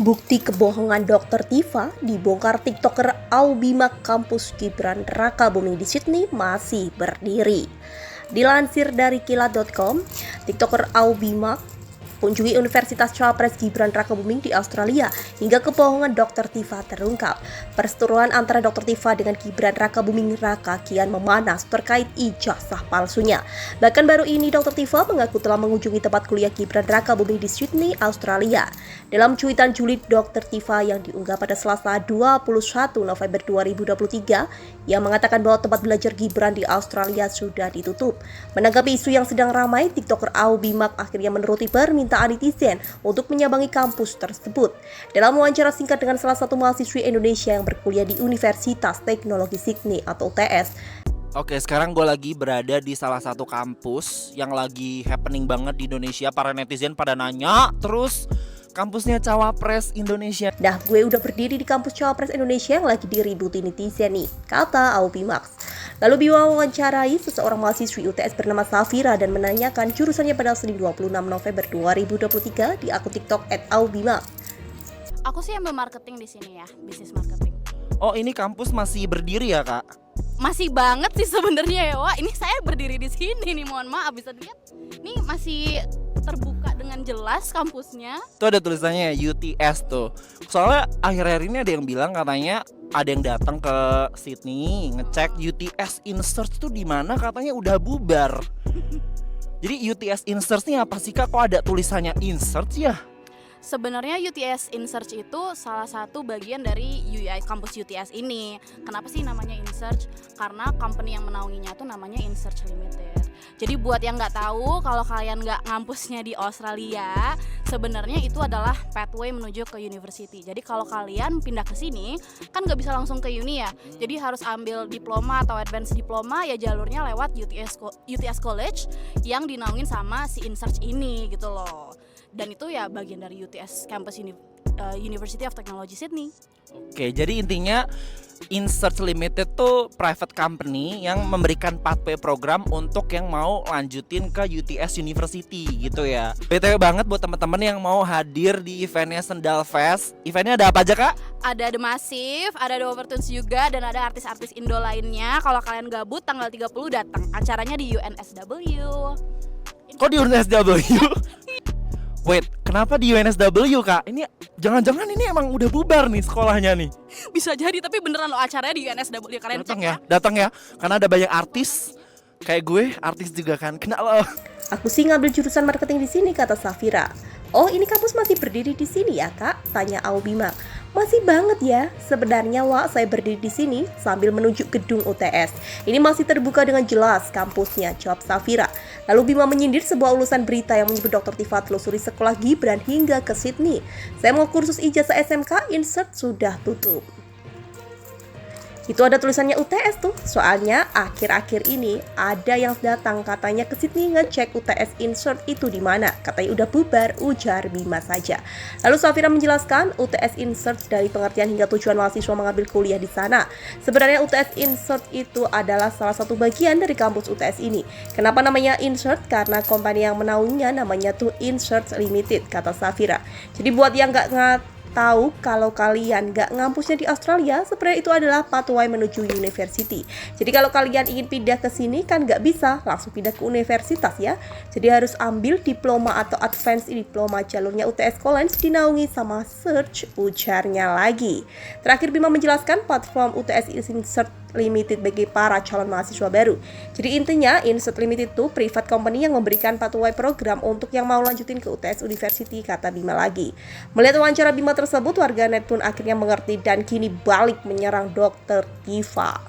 Bukti kebohongan Dr. Tifa dibongkar TikToker Aubima kampus Gibran Rakabuming di Sydney masih berdiri. Dilansir dari kilat.com, TikToker Aubima kunjungi Universitas Cawapres Gibran Rakabuming di Australia hingga kebohongan Dr. Tifa terungkap. Perseteruan antara Dr. Tifa dengan Gibran Rakabuming Raka kian memanas terkait ijazah palsunya. Bahkan baru ini Dr. Tifa mengaku telah mengunjungi tempat kuliah Gibran Rakabuming di Sydney, Australia. Dalam cuitan julid Dr. Tifa yang diunggah pada Selasa 21 November 2023, yang mengatakan bahwa tempat belajar Gibran di Australia sudah ditutup. Menanggapi isu yang sedang ramai, TikToker Aubima akhirnya menuruti permintaan netizen untuk menyambangi kampus tersebut. Dalam wawancara singkat dengan salah satu mahasiswi Indonesia yang berkuliah di Universitas Teknologi Sydney atau UTS. Oke, sekarang gue lagi berada di salah satu kampus yang lagi happening banget di Indonesia. Para netizen pada nanya terus, kampusnya Cawapres Indonesia. Dah, gue udah berdiri di kampus Cawapres Indonesia yang lagi diributi netizen nih, kata Aubimax. Lalu Bima mewawancarai seseorang mahasiswi UTS bernama Safira dan menanyakan jurusannya pada Senin 26 November 2023 di akun TikTok @Aubimax. Aku sih ambil marketing di sini ya, bisnis marketing. Oh, ini kampus masih berdiri ya, Kak? Masih banget sih sebenarnya ya, Wak. Ini saya berdiri di sini nih, mohon maaf, bisa dilihat. Ini masih terbuka dengan jelas kampusnya. Tuh ada tulisannya UTS tuh. Soalnya akhir-akhir ini ada yang bilang katanya ada yang datang ke Sydney ngecek UTS InSearch tuh di mana, katanya udah bubar. Jadi UTS InSearch ini apa sih, Kak? Kok ada tulisannya InSearch ya? Sebenarnya UTS InSearch itu salah satu bagian dari kampus UTS ini. Kenapa sih namanya InSearch? Karena company yang menaunginya tuh namanya InSearch Limited. Jadi buat yang nggak tahu, kalau kalian nggak ngampusnya di Australia, sebenarnya itu adalah pathway menuju ke university. Jadi kalau kalian pindah ke sini, kan nggak bisa langsung ke uni ya. Jadi harus ambil diploma atau advance diploma, ya jalurnya lewat UTS College yang dinaungin sama si InSearch ini gitu loh. Dan itu ya bagian dari UTS Campus University of Technology Sydney. Oke, jadi intinya InSearch Limited tuh private company yang memberikan pathway program untuk yang mau lanjutin ke UTS University gitu ya. BTW banget buat teman-teman yang mau hadir di eventnya Sendal Fest. Eventnya ada apa aja, Kak? Ada The Massive, ada The Overtones juga, dan ada artis-artis Indo lainnya. Kalau kalian gabut tanggal 30 datang. Acaranya di UNSW. Kok di UNSW? Wait, kenapa di UNSW, Kak? Ini jangan-jangan ini emang udah bubar nih sekolahnya nih. Bisa jadi, tapi beneran loh acaranya di UNSW. Kalian Datang cek ya, datang ya. Karena ada banyak artis kayak gue, artis juga kan. Kena loh. Aku sih ngambil jurusan marketing di sini, kata Safira. Oh, ini kampus masih berdiri di sini ya, Kak? Tanya Aubima. Masih banget ya. Sebenarnya, Wak, saya berdiri di sini sambil menuju gedung UTS. Ini masih terbuka dengan jelas kampusnya, jawab Safira. Lalu Bima menyindir sebuah ulasan berita yang menyebut Dr. Tifa telusuri sekolah Gibran hingga ke Sydney. Saya mau kursus ijazah SMK, InSearch sudah tutup. Itu ada tulisannya UTS tuh. Soalnya akhir-akhir ini ada yang datang katanya ke Sydney ngecek UTS InSearch itu di mana. Katanya udah bubar, ujar Bima saja. Lalu Safira menjelaskan UTS InSearch dari pengertian hingga tujuan mahasiswa mengambil kuliah di sana. Sebenarnya UTS InSearch itu adalah salah satu bagian dari kampus UTS ini. Kenapa namanya InSearch? Karena kompani yang menaunginya namanya tuh InSearch Limited, kata Safira. Jadi buat yang nggak tahu kalau kalian nggak ngampusnya di Australia, sebenarnya itu adalah pathway menuju university. Jadi kalau kalian ingin pindah ke sini kan nggak bisa langsung pindah ke universitas ya. Jadi harus ambil diploma atau advance diploma, jalurnya UTS College dinaungi sama Search, ujarnya lagi. Terakhir Bima menjelaskan platform UTS InSearch Limited bagi para calon mahasiswa baru. Jadi intinya InSearch Limited itu private company yang memberikan pathway program untuk yang mau lanjutin ke UTS University, kata Bima lagi. Melihat wawancara Bima tersebut, warganet pun akhirnya mengerti dan kini balik menyerang Dr. Tifa.